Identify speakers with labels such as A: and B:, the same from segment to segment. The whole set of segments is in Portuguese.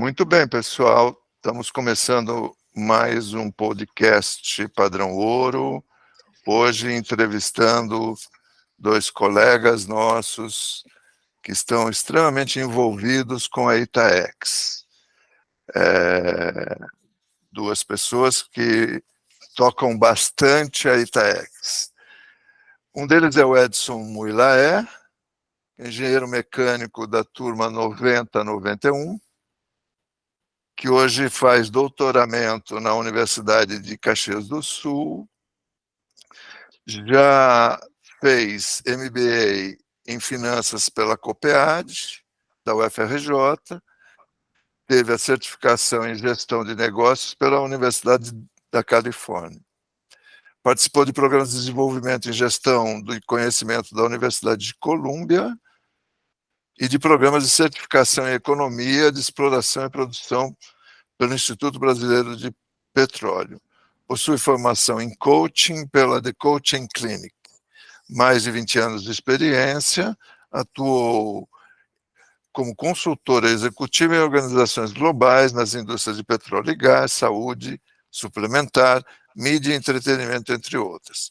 A: Muito bem, pessoal. Estamos começando mais um podcast Padrão Ouro. Hoje entrevistando dois colegas nossos que estão extremamente envolvidos com a Itaex. Duas pessoas que tocam bastante a Itaex. Um deles é o Edson Muilaé, engenheiro mecânico da turma 9091, que hoje faz doutoramento na Universidade de Caxias do Sul, já fez MBA em Finanças pela COPEAD, da UFRJ, teve a certificação em Gestão de Negócios pela Universidade da Califórnia. Participou de programas de desenvolvimento em Gestão do Conhecimento da Universidade de Colômbia e de programas de certificação em Economia de Exploração e Produção pelo Instituto Brasileiro de Petróleo. Possui formação em coaching pela The Coaching Clinic. Mais de 20 anos de experiência, atuou como consultora executiva em organizações globais nas indústrias de petróleo e gás, saúde, suplementar, mídia e entretenimento, entre outras.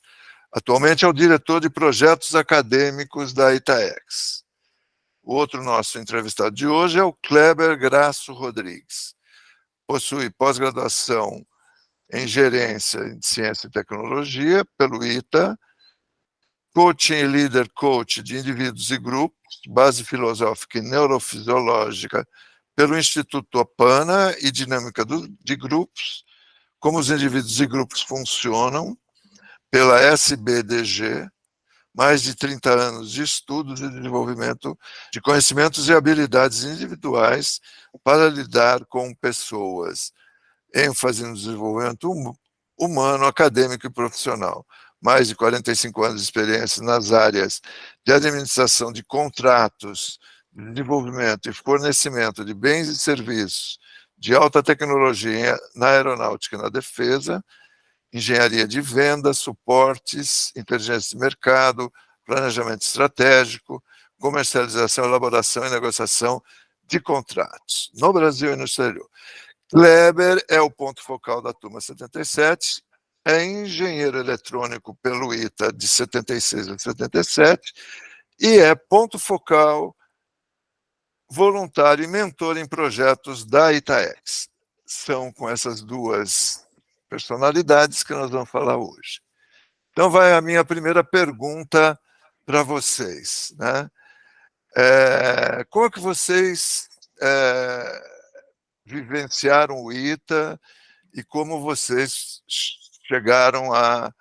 A: Atualmente é o diretor de projetos acadêmicos da Itaex. O outro nosso entrevistado de hoje é o Kleber Graço Rodrigues. Possui pós-graduação em Gerência de Ciência e Tecnologia pelo ITA, Coaching e Leader Coach de Indivíduos e Grupos, Base Filosófica e Neurofisiológica pelo Instituto Opana e Dinâmica de Grupos, como os indivíduos e grupos funcionam, pela SBDG, mais de 30 anos de estudos e desenvolvimento de conhecimentos e habilidades individuais para lidar com pessoas, ênfase no desenvolvimento humano, acadêmico e profissional. Mais de 45 anos de experiência nas áreas de administração de contratos, desenvolvimento e fornecimento de bens e serviços de alta tecnologia na aeronáutica e na defesa, engenharia de vendas, suportes, inteligência de mercado, planejamento estratégico, comercialização, elaboração e negociação de contratos, no Brasil e no exterior. Kleber é o ponto focal da turma 77, é engenheiro eletrônico pelo ITA de 76 a 77 e é ponto focal, voluntário e mentor em projetos da Itaex. São com essas duas personalidades que nós vamos falar hoje. Então vai a minha primeira pergunta para vocês, né? Como é que vocês vivenciaram o ITA e como vocês chegaram a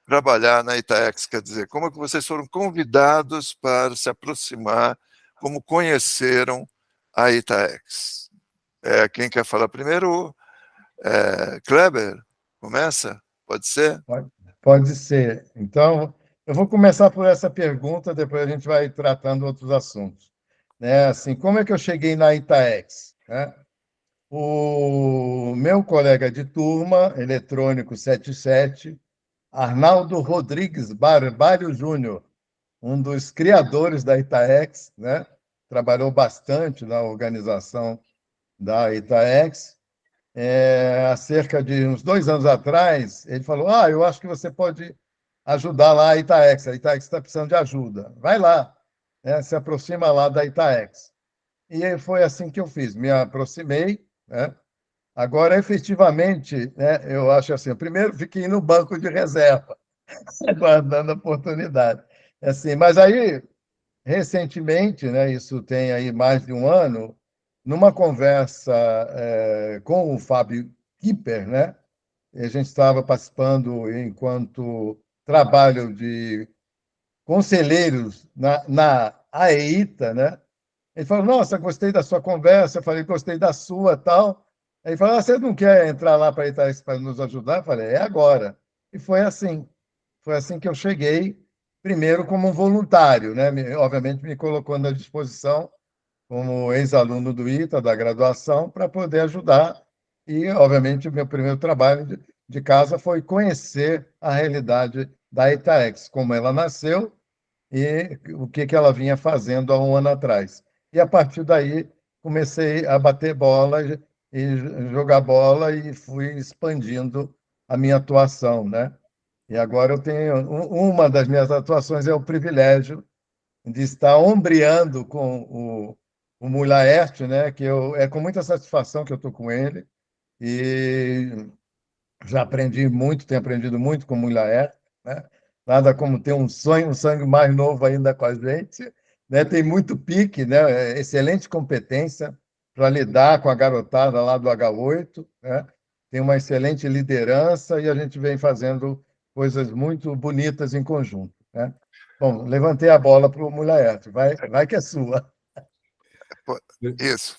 A: trabalhar na Itaex? Quer dizer, como é que vocês foram convidados para se aproximar, como conheceram a Itaex? Quem quer falar primeiro? Kleber, começa? Pode ser?
B: Pode ser. Então, eu vou começar por essa pergunta, depois a gente vai tratando outros assuntos. Assim, como é que eu cheguei na Itaex? O meu colega de turma, eletrônico 77, Arnaldo Rodrigues Barbalho Júnior, um dos criadores da Itaex, trabalhou bastante na organização da Itaex. Há cerca de uns 2 anos atrás, ele falou: eu acho que você pode ajudar lá a Itaex está precisando de ajuda. Vai lá, se aproxima lá da Itaex. E foi assim que eu fiz, me aproximei. Agora, efetivamente, eu acho assim, primeiro fiquei no banco de reserva, aguardando a oportunidade. Assim, mas aí, recentemente, isso tem aí mais de um ano, numa conversa com o Fábio Kipper, a gente estava participando enquanto trabalho de conselheiros na AEITA, Ele falou: nossa, gostei da sua conversa. Eu falei: gostei da sua, tal. Ele falou: você não quer entrar lá para Itaex para nos ajudar? Eu falei: é agora. E foi assim. Foi assim que eu cheguei, primeiro como um voluntário, obviamente me colocando à disposição como ex-aluno do ITA, da graduação, para poder ajudar. E, obviamente, o meu primeiro trabalho de casa foi conhecer a realidade da Itaex, como ela nasceu e o que ela vinha fazendo há um ano atrás. E, a partir daí, comecei a bater bola e jogar bola e fui expandindo a minha atuação, né? E agora eu tenho uma das minhas atuações é o privilégio de estar ombreando com o Mulaerte, né? Que é com muita satisfação que eu estou com ele e já aprendi muito, tenho aprendido muito com o Mulaerte, né? Nada como ter um sonho, um sangue mais novo ainda com a gente, né? Tem muito pique, né? Excelente competência para lidar com a garotada lá do H8, né? Tem uma excelente liderança e a gente vem fazendo coisas muito bonitas em conjunto, né? Bom, levantei a bola para o Mulaerte, vai que é sua.
A: Isso.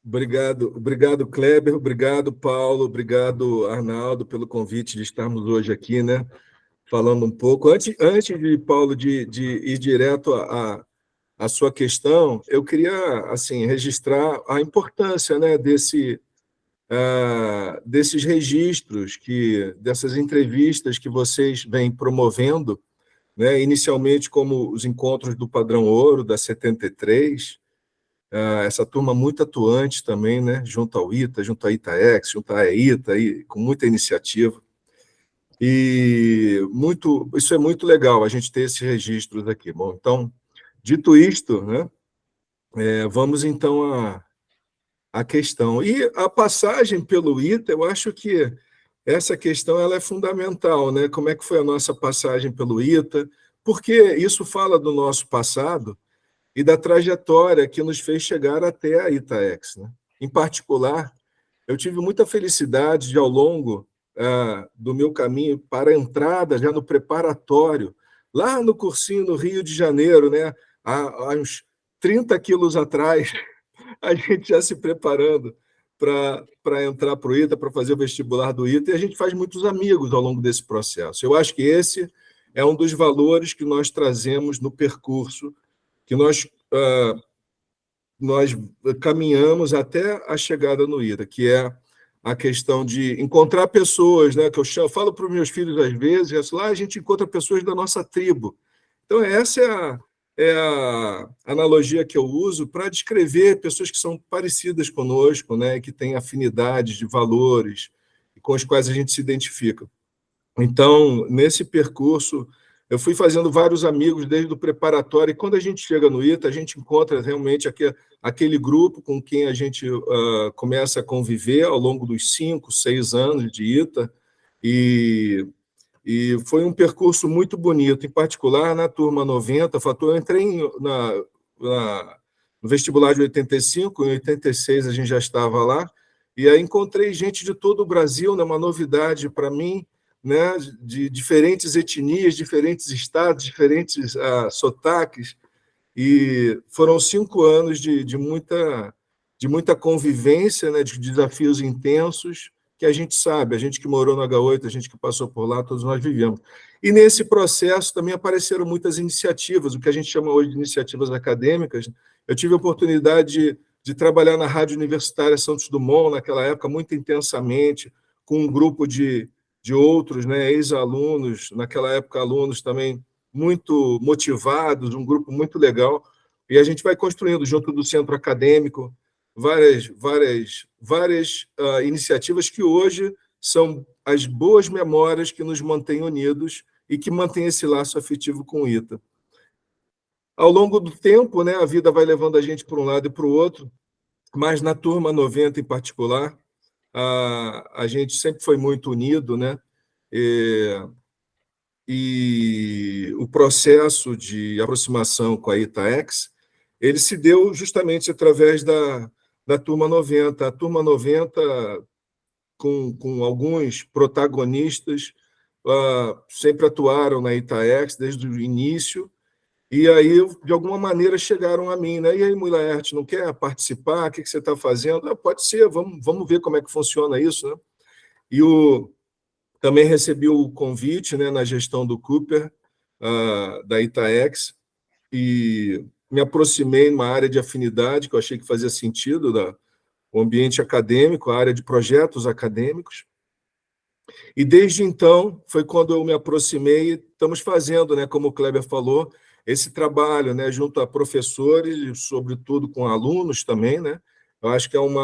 C: Obrigado, Kleber, obrigado, Paulo, obrigado, Arnaldo, pelo convite de estarmos hoje aqui, né, falando um pouco. Antes de, Paulo, de ir direto à sua questão, eu queria, assim, registrar a importância, né, desses registros, dessas entrevistas que vocês vêm promovendo, né, inicialmente como os encontros do Padrão Ouro, da 73, essa turma muito atuante também, né, junto ao ITA, junto à ITAEX, junto à EITA, e com muita iniciativa. E isso é muito legal, a gente ter esses registros aqui. Bom, então, dito isto, né, vamos então à questão. E a passagem pelo ITA, eu acho que essa questão ela é fundamental, né? Como é que foi a nossa passagem pelo ITA? Porque isso fala do nosso passado e da trajetória que nos fez chegar até a ITAEX, né? Em particular, eu tive muita felicidade de, ao longo do meu caminho para a entrada, já no preparatório, lá no cursinho no Rio de Janeiro, né? Há uns 30 quilos atrás, a gente já se preparando para entrar para o ITA, para fazer o vestibular do ITA, e a gente faz muitos amigos ao longo desse processo. Eu acho que esse é um dos valores que nós trazemos no percurso, que nós caminhamos até a chegada no ITA, que é a questão de encontrar pessoas, né, que eu falo para os meus filhos às vezes, lá a gente encontra pessoas da nossa tribo. Então, essa é a analogia que eu uso para descrever pessoas que são parecidas conosco, né, que têm afinidades de valores e com os quais a gente se identifica. Então, nesse percurso, eu fui fazendo vários amigos desde o preparatório, e quando a gente chega no ITA, a gente encontra realmente aquele grupo com quem a gente começa a conviver ao longo dos 5, 6 anos de ITA, e foi um percurso muito bonito, em particular na turma 90, eu entrei no vestibular de 85, em 86 a gente já estava lá, e aí encontrei gente de todo o Brasil, né, uma novidade para mim, né, de diferentes etnias, diferentes estados, diferentes sotaques, e foram 5 anos de muita convivência, né, de desafios intensos, que a gente sabe, a gente que morou no H8, a gente que passou por lá, todos nós vivemos. E nesse processo também apareceram muitas iniciativas, o que a gente chama hoje de iniciativas acadêmicas. Eu tive a oportunidade de trabalhar na Rádio Universitária Santos Dumont, naquela época, muito intensamente, com um grupo de outros, né, ex-alunos, naquela época alunos também muito motivados, um grupo muito legal, e a gente vai construindo, junto do centro acadêmico, várias iniciativas que hoje são as boas memórias que nos mantêm unidos e que mantêm esse laço afetivo com o ITA. Ao longo do tempo, né, a vida vai levando a gente para um lado e para o outro, mas na turma 90 em particular, a gente sempre foi muito unido, né? E o processo de aproximação com a ITAEX, ele se deu justamente através da turma 90. A turma 90, com alguns protagonistas, sempre atuaram na ITAEX desde o início, e aí, de alguma maneira, chegaram a mim, né? E aí, Mulaerte, não quer participar? O que você está fazendo? Pode ser, vamos ver como é que funciona isso, né? E também recebi o convite, né, na gestão do Cooper, da ITAEX, e me aproximei numa área de afinidade que eu achei que fazia sentido, o ambiente acadêmico, a área de projetos acadêmicos. E desde então foi quando eu me aproximei, estamos fazendo, né, como o Kleber falou, esse trabalho, né, junto a professores e, sobretudo, com alunos também, né? Eu acho que é um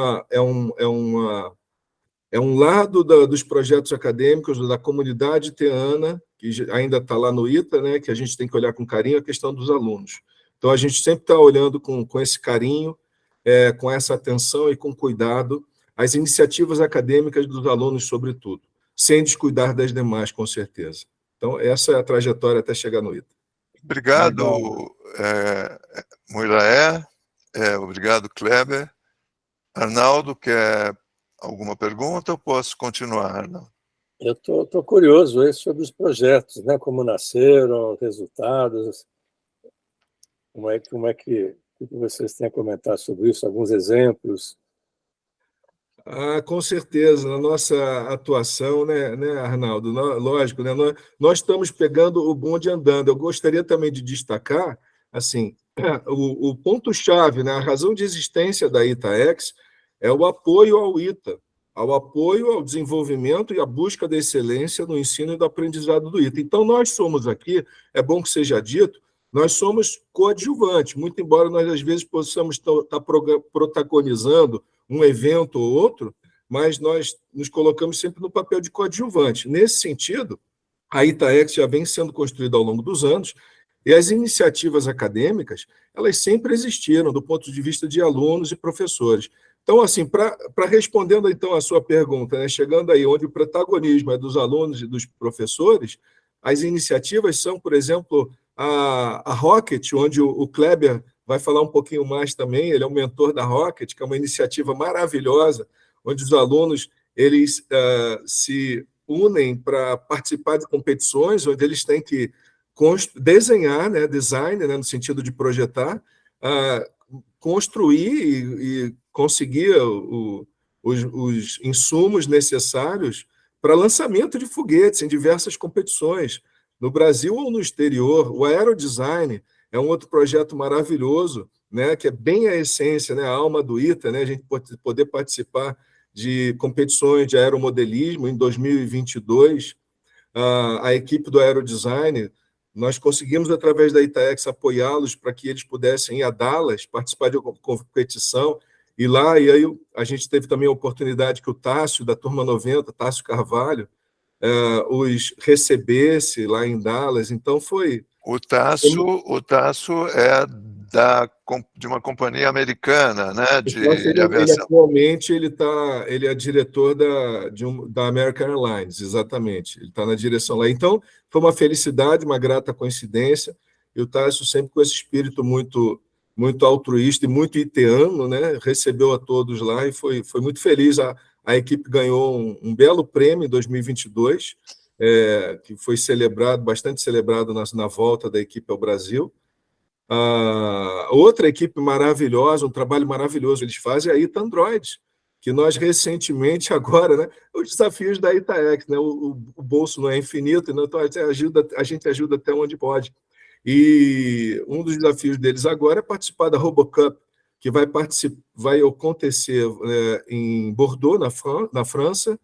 C: lado dos projetos acadêmicos da comunidade teana, que ainda está lá no ITA, né, que a gente tem que olhar com carinho a questão dos alunos. Então, a gente sempre está olhando com esse carinho, com essa atenção e com cuidado as iniciativas acadêmicas dos alunos, sobretudo, sem descuidar das demais, com certeza. Então, essa é a trajetória até chegar no ITA.
A: Obrigado, Moiraé. Obrigado, Kleber. Arnaldo, quer alguma pergunta ou posso continuar, Arnaldo?
D: Eu estou curioso aí sobre os projetos, né? Como nasceram, resultados. Como é que vocês têm a comentar sobre isso? Alguns exemplos?
C: Com certeza, na nossa atuação, né, Arnaldo? Lógico, né, nós estamos pegando o bonde andando. Eu gostaria também de destacar, assim, o ponto-chave, né, a razão de existência da ITAEX é o apoio ao ITA, ao apoio ao desenvolvimento e à busca da excelência no ensino e do aprendizado do ITA. Então, nós somos aqui, é bom que seja dito, nós somos coadjuvantes, muito embora nós, às vezes, possamos estar protagonizando um evento ou outro, mas nós nos colocamos sempre no papel de coadjuvante. Nesse sentido, a ITAEX já vem sendo construída ao longo dos anos, e as iniciativas acadêmicas, elas sempre existiram, do ponto de vista de alunos e professores. Então, assim, para respondendo então a sua pergunta, né, chegando aí onde o protagonismo é dos alunos e dos professores, as iniciativas são, por exemplo, a Rocket, onde o Kleber vai falar um pouquinho mais também, ele é o mentor da Rocket, que é uma iniciativa maravilhosa, onde os alunos eles se unem para participar de competições, onde eles têm que desenhar, né, design, né, no sentido de projetar, construir e conseguir os insumos necessários para lançamento de foguetes em diversas competições, no Brasil ou no exterior. O Aerodesign é um outro projeto maravilhoso, né, que é bem a essência, né, a alma do ITA, né, a gente poder participar de competições de aeromodelismo. Em 2022, a equipe do Aerodesign, nós conseguimos, através da ITAEX, apoiá-los para que eles pudessem ir a Dallas, participar de uma competição, e aí a gente teve também a oportunidade que o Tássio, da Turma 90, Tássio Carvalho, os recebesse lá em Dallas. Então, foi...
A: O Tássio é de uma companhia americana, né, de aviação.
C: Atualmente ele é diretor da American Airlines, exatamente. Ele está na direção lá. Então, foi uma felicidade, uma grata coincidência. E o Tássio, sempre com esse espírito muito, muito altruísta e muito iteano, né, recebeu a todos lá e foi muito feliz. A equipe ganhou um belo prêmio em 2022, que foi bastante celebrado na volta da equipe ao Brasil. Outra equipe maravilhosa, um trabalho maravilhoso eles fazem é a ITA Android, que nós recentemente agora, né, os desafios da ITAEX, né, o bolso não é infinito, então a gente ajuda até onde pode. E um dos desafios deles agora é participar da RoboCup, que vai acontecer em Bordeaux, na França,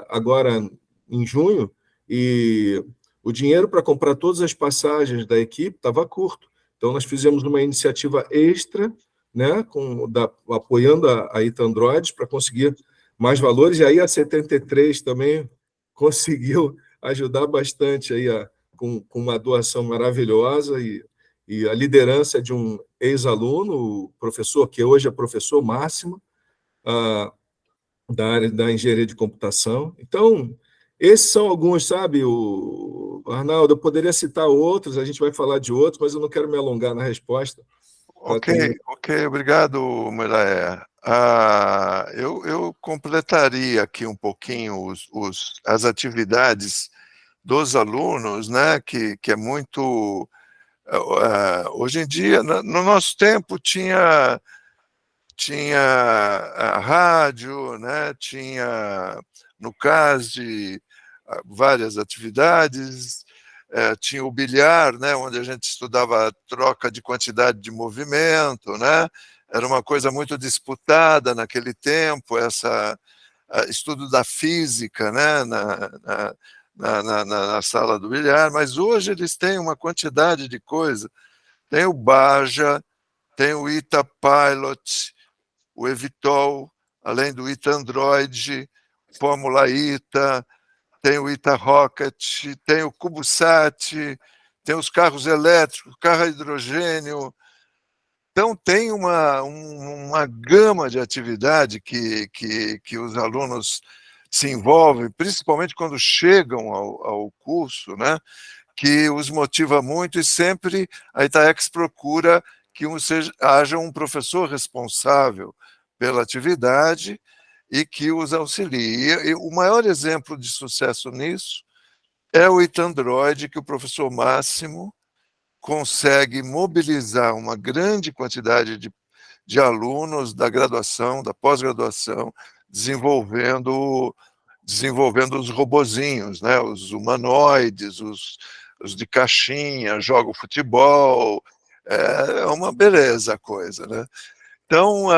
C: agora em junho, e o dinheiro para comprar todas as passagens da equipe estava curto. Então, nós fizemos uma iniciativa extra, né, apoiando a ITA Android para conseguir mais valores, e aí a 73 também conseguiu ajudar bastante aí com uma doação maravilhosa, e a liderança de um ex-aluno, o professor, que hoje é professor Máximo, da área da engenharia de computação. Então, esses são alguns, sabe, Arnaldo, eu poderia citar outros, a gente vai falar de outros, mas eu não quero me alongar na resposta.
A: Ok, obrigado, Moiraé. Eu completaria aqui um pouquinho as atividades dos alunos, né, que é muito... hoje em dia, no nosso tempo, tinha a rádio, né, tinha, no CASD, várias atividades, tinha o bilhar, né, onde a gente estudava a troca de quantidade de movimento, né, era uma coisa muito disputada naquele tempo, estudo da física, né, na sala do bilhar, mas hoje eles têm uma quantidade de coisa. Tem o Baja, tem o ITA Pilot, o Evitol, além do ITA Android, Fórmula ITA, tem o ITA Rocket, tem o CuboSat, tem os carros elétricos, carro a hidrogênio. Então, tem uma gama de atividade que os alunos se envolvem, principalmente quando chegam ao curso, né, que os motiva muito, e sempre a Itaex procura que haja um professor responsável pela atividade e que os auxilie. E o maior exemplo de sucesso nisso é o ITA Android, que o professor Máximo consegue mobilizar uma grande quantidade de alunos da graduação, da pós-graduação, desenvolvendo os robozinhos, né? Os humanoides, os de caixinha, jogam futebol, é uma beleza a coisa, né? Então,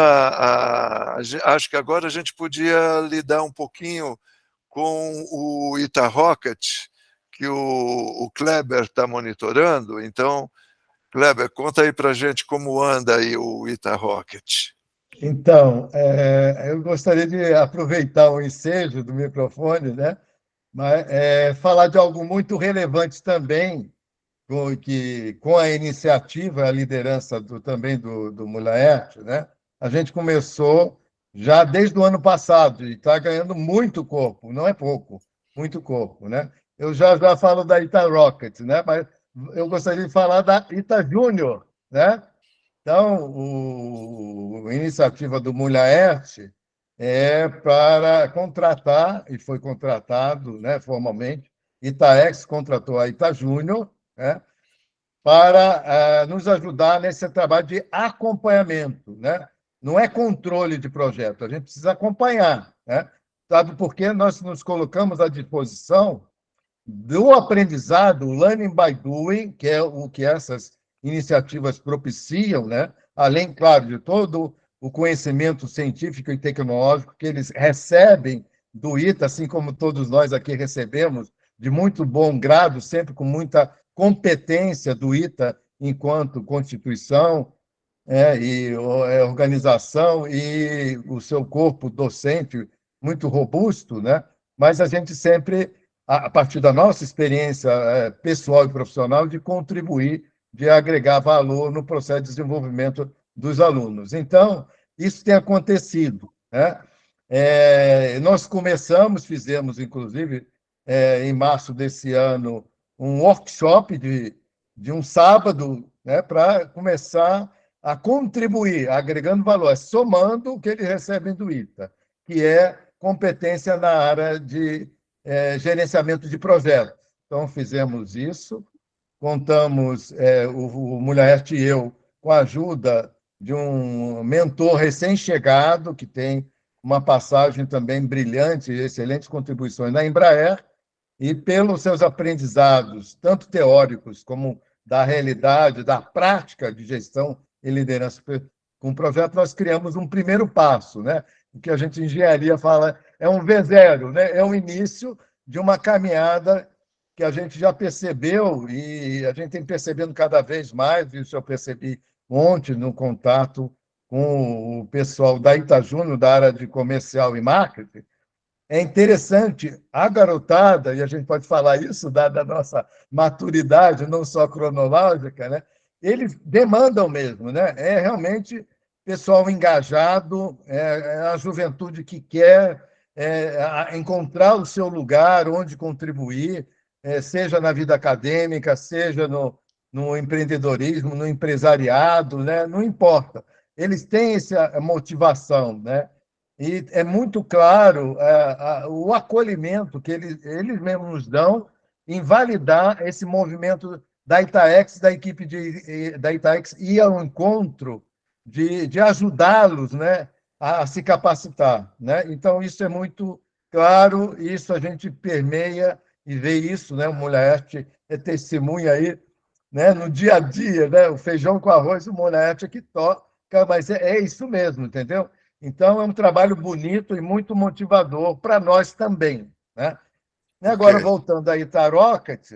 A: acho que agora a gente podia lidar um pouquinho com o ITA Rocket, que o Kleber está monitorando. Então, Kleber, conta aí para a gente como anda aí o ITA Rocket.
B: Então, eu gostaria de aproveitar o ensejo do microfone, né? Mas falar de algo muito relevante também, com a iniciativa, a liderança também do Mulaert, né? A gente começou já desde o ano passado e está ganhando muito corpo, não é pouco, muito corpo, né? Eu já falo da Ita Rocket, né? Mas eu gostaria de falar da Ita Júnior, né? Então, a iniciativa do Mulaert é para contratar, e foi contratado, né, formalmente, Itaex contratou a Ita Júnior, né, para nos ajudar nesse trabalho de acompanhamento, né? Não é controle de projeto, a gente precisa acompanhar, né? Sabe por quê? Nós nos colocamos à disposição do aprendizado, o learning by doing, que é o que essas iniciativas propiciam, né? Além, claro, de todo o conhecimento científico e tecnológico que eles recebem do ITA, assim como todos nós aqui recebemos, de muito bom grado, sempre com muita competência do ITA enquanto constituição, e organização, e o seu corpo docente muito robusto, né? Mas a gente sempre, a partir da nossa experiência pessoal e profissional, de contribuir, de agregar valor no processo de desenvolvimento dos alunos. Então, isso tem acontecido, né? Nós fizemos, inclusive, em março desse ano, um workshop de um sábado, né, para começar a contribuir, agregando valor, somando o que eles recebem do ITA, que é competência na área de gerenciamento de projetos. Então, fizemos isso, contamos, o Mulaert e eu, com a ajuda de um mentor recém-chegado, que tem uma passagem também brilhante, excelentes contribuições na Embraer, e pelos seus aprendizados, tanto teóricos como da realidade, da prática de gestão e liderança com o projeto, nós criamos um primeiro passo, né? O que a gente em engenharia fala é um V0, né? É o início de uma caminhada que a gente já percebeu e a gente tem percebendo cada vez mais, isso eu percebi ontem no contato com o pessoal da Ita Júnior, da área de comercial e marketing. É interessante, a garotada, e a gente pode falar isso, dada a nossa maturidade, não só cronológica, né? Eles demandam mesmo, né? É realmente pessoal engajado, é a juventude que quer encontrar o seu lugar, onde contribuir, seja na vida acadêmica, seja no empreendedorismo, no empresariado, né? Não importa. Eles têm essa motivação, né? E é muito claro o acolhimento que eles mesmos nos dão em validar esse movimento da Itaex, da equipe da Itaex, ir ao encontro de ajudá-los, né, a se capacitar, né? Então, isso é muito claro, isso a gente permeia e vê isso, né? O Mulaert é testemunha aí, né, no dia a dia, né? O feijão com arroz, o Mulaert é que toca, mas é isso mesmo, entendeu? Então, é um trabalho bonito e muito motivador para nós também, né? E agora, voltando à Itarocket,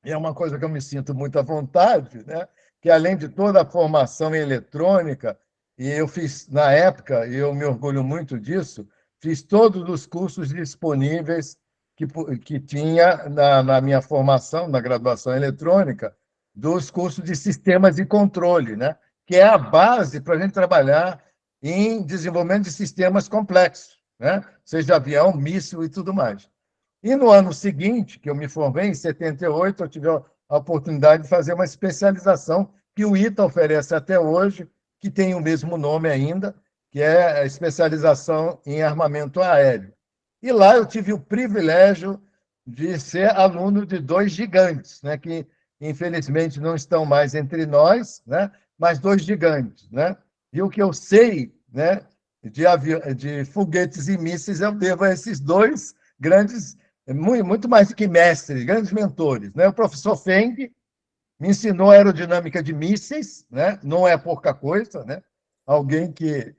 B: é uma coisa que eu me sinto muito à vontade, né? Que além de toda a formação em eletrônica, e eu fiz, na época, e eu me orgulho muito disso, fiz todos os cursos disponíveis que tinha na minha formação, na graduação em eletrônica, dos cursos de sistemas de controle, né? Que é a base para a gente trabalhar em desenvolvimento de sistemas complexos, né? Seja avião, míssil e tudo mais. E no ano seguinte, que eu me formei, em 78, eu tive a oportunidade de fazer uma especialização que o ITA oferece até hoje, que tem o mesmo nome ainda, que é a especialização em armamento aéreo. E lá eu tive o privilégio de ser aluno de dois gigantes, né, que infelizmente não estão mais entre nós, né, mas dois gigantes. Né? E o que eu sei, né, de foguetes e mísseis eu devo a esses dois grandes, muito mais do que mestres, grandes mentores. Né? O professor Feng me ensinou aerodinâmica de mísseis, né? Não é pouca coisa, né? Alguém que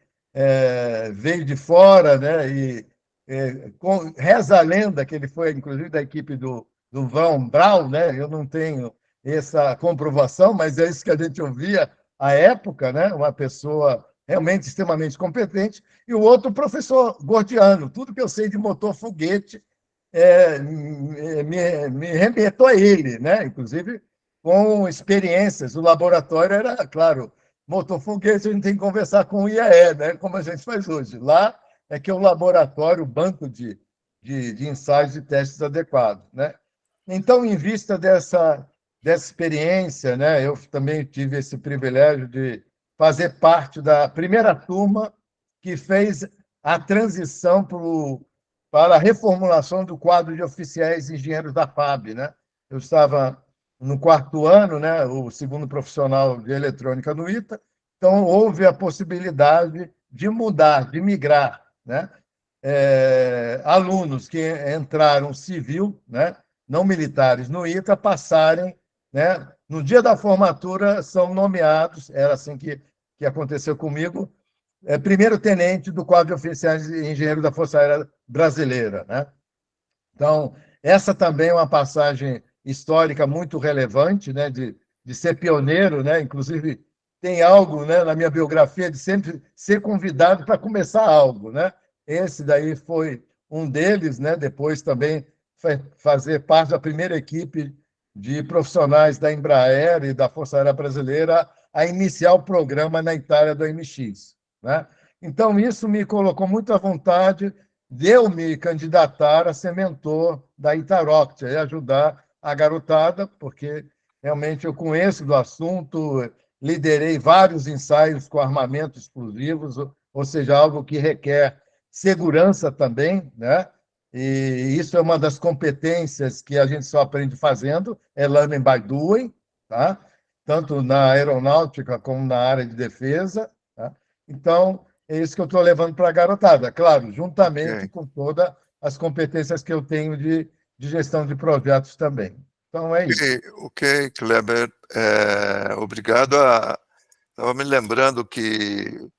B: veio de fora, né? E reza a lenda que ele foi, inclusive, da equipe do Von Braun, né? Eu não tenho essa comprovação, mas é isso que a gente ouvia à época, né? Uma pessoa realmente extremamente competente. E o outro, o professor Gordiano. Tudo que eu sei de motor foguete me remeto a ele, né? Inclusive com experiências. O laboratório era, claro, motor foguete, a gente tem que conversar com o IAE, né? Como a gente faz hoje. Lá é que é o laboratório, o banco de ensaios e testes adequados. Né? Então, em vista dessa experiência, né, eu também tive esse privilégio de fazer parte da primeira turma que fez a transição para a reformulação do quadro de oficiais engenheiros da FAB. Né? Eu estava no quarto ano, né, o segundo profissional de eletrônica no ITA, então houve a possibilidade de mudar, de migrar. Né? Alunos que entraram civil, né, não militares no ITA, passarem, né, no dia da formatura, são nomeados, era assim que aconteceu comigo, primeiro-tenente do quadro de oficiais de engenheiro da Força Aérea Brasileira. Né? Então, essa também é uma passagem histórica muito relevante, né, de ser pioneiro, né? Inclusive, tem algo, né, na minha biografia de sempre ser convidado para começar algo. Né? Esse daí foi um deles, né? Depois também fazer parte da primeira equipe de profissionais da Embraer e da Força Aérea Brasileira a iniciar o programa na Itália do MX. Né? Então, isso me colocou muito à vontade de eu me candidatar a ser mentor da Itarocket e ajudar a garotada, porque realmente eu conheço do assunto, liderei vários ensaios com armamentos explosivos, ou seja, algo que requer segurança também, né? E isso é uma das competências que a gente só aprende fazendo, é learning by doing, tá? Tanto na aeronáutica como na área de defesa. Tá? Então, é isso que eu estou levando para a garotada, claro, juntamente com todas as competências que eu tenho de gestão de projetos também. Então, é isso.
A: Ok, Kleber. Obrigado. Estava me lembrando que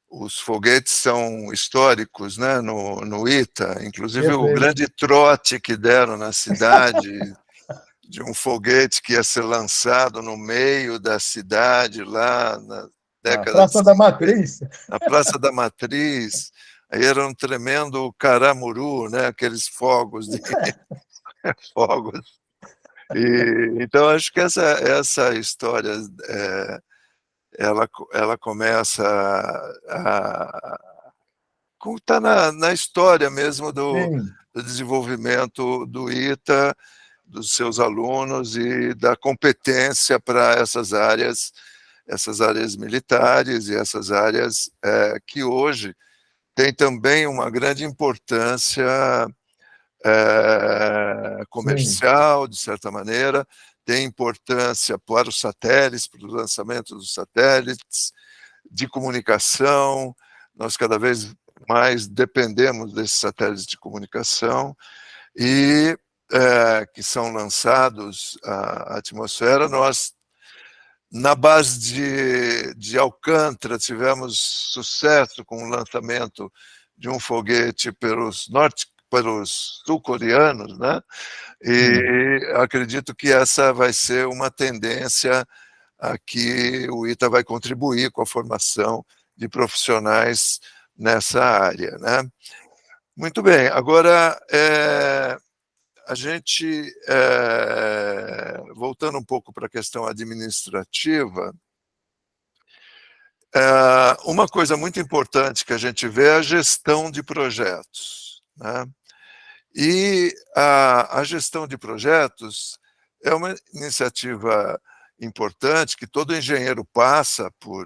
A: os foguetes são históricos, né, no ITA, inclusive o grande trote que deram na cidade de um foguete que ia ser lançado no meio da cidade, lá na década
B: Praça da Matriz.
A: Na Praça da Matriz. Aí era um tremendo caramuru, né, aqueles fogos. Fogos. Então, acho que essa história ela começa a está na história mesmo do desenvolvimento do ITA, dos seus alunos e da competência para essas áreas militares e essas áreas que hoje têm também uma grande importância comercial, de certa maneira, tem importância para os satélites, para o lançamento dos satélites, de comunicação. Nós cada vez mais dependemos desses satélites de comunicação e que são lançados à atmosfera. Nós, na base de Alcântara, tivemos sucesso com o lançamento de um foguete pelos pelos sul-coreanos, né? E acredito que essa vai ser uma tendência a que o ITA vai contribuir com a formação de profissionais nessa área, né? Muito bem, agora a gente, voltando um pouco para a questão administrativa, uma coisa muito importante que a gente vê é a gestão de projetos, né? E a gestão de projetos é uma iniciativa importante que todo engenheiro passa por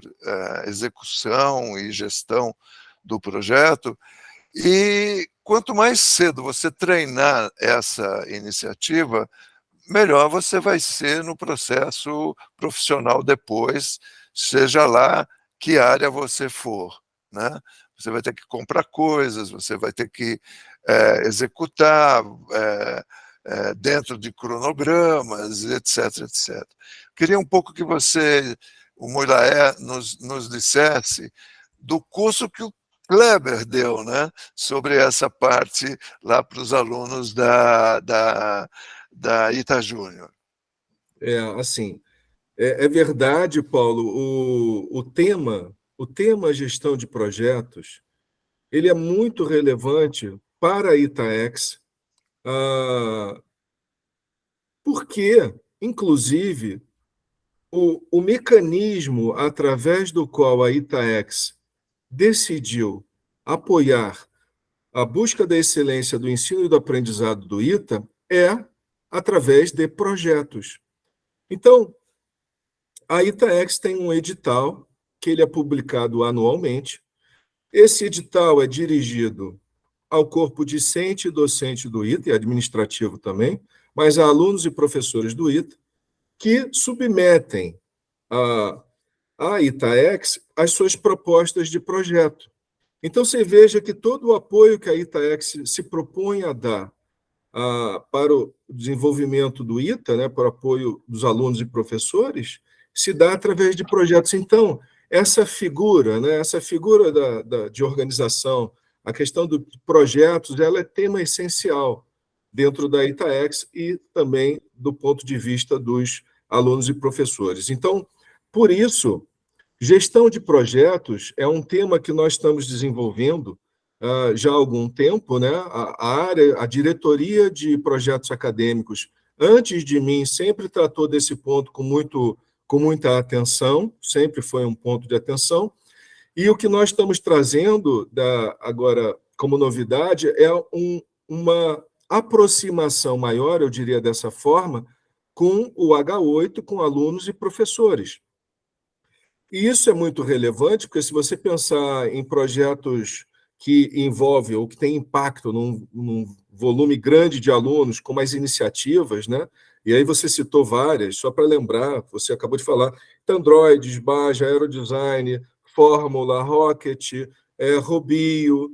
A: execução e gestão do projeto, e quanto mais cedo você treinar essa iniciativa, melhor você vai ser no processo profissional depois, seja lá que área você for, né? Você vai ter que comprar coisas, você vai ter que executar dentro de cronogramas, etc, etc. Queria um pouco que você, o Muylaé, nos dissesse do curso que o Kleber deu, né, sobre essa parte lá para os alunos da ITA Júnior.
C: Assim, é verdade, Paulo, o tema gestão de projetos, ele é muito relevante para a ITAEX, porque, inclusive, o mecanismo através do qual a ITAEX decidiu apoiar a busca da excelência do ensino e do aprendizado do ITA é através de projetos. Então, a ITAEX tem um edital que ele é publicado anualmente. Esse edital é dirigido ao corpo discente e docente do ITA, e administrativo também, mas a alunos e professores do ITA, que submetem à ITAEX as suas propostas de projeto. Então, você veja que todo o apoio que a ITAEX se propõe a dar para o desenvolvimento do ITA, né, para o apoio dos alunos e professores, se dá através de projetos. Então, essa figura, né, de organização, a questão dos projetos, ela é tema essencial dentro da ITAEX e também do ponto de vista dos alunos e professores. Então, por isso, gestão de projetos é um tema que nós estamos desenvolvendo já há algum tempo, né? A diretoria de projetos acadêmicos, antes de mim, sempre tratou desse ponto com muita atenção, sempre foi um ponto de atenção, e o que nós estamos trazendo agora como novidade é uma aproximação maior, eu diria dessa forma, com o H8, com alunos e professores. E isso é muito relevante, porque se você pensar em projetos que envolvem ou que têm impacto num volume grande de alunos, com mais iniciativas, né? E aí você citou várias, só para lembrar, você acabou de falar, Androids, Baja, Aerodesign, Fórmula, Rocket, Robio,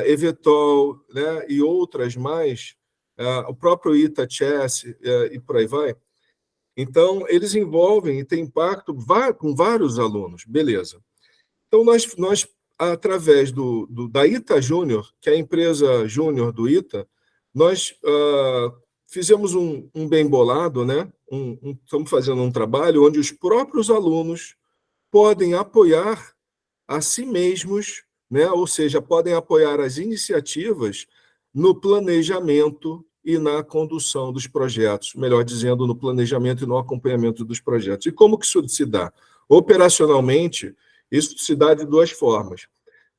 C: Evetol, né? E outras mais, o próprio ITA Chess e por aí vai. Então, eles envolvem e têm impacto com vários alunos, beleza. Então, nós através da ITA Júnior, que é a empresa júnior do ITA, nós fizemos um bem bolado, né? Estamos fazendo um trabalho onde os próprios alunos podem apoiar a si mesmos, né? Ou seja, podem apoiar as iniciativas no planejamento e na condução dos projetos, melhor dizendo, no planejamento e no acompanhamento dos projetos. E como que isso se dá? Operacionalmente, isso se dá de duas formas.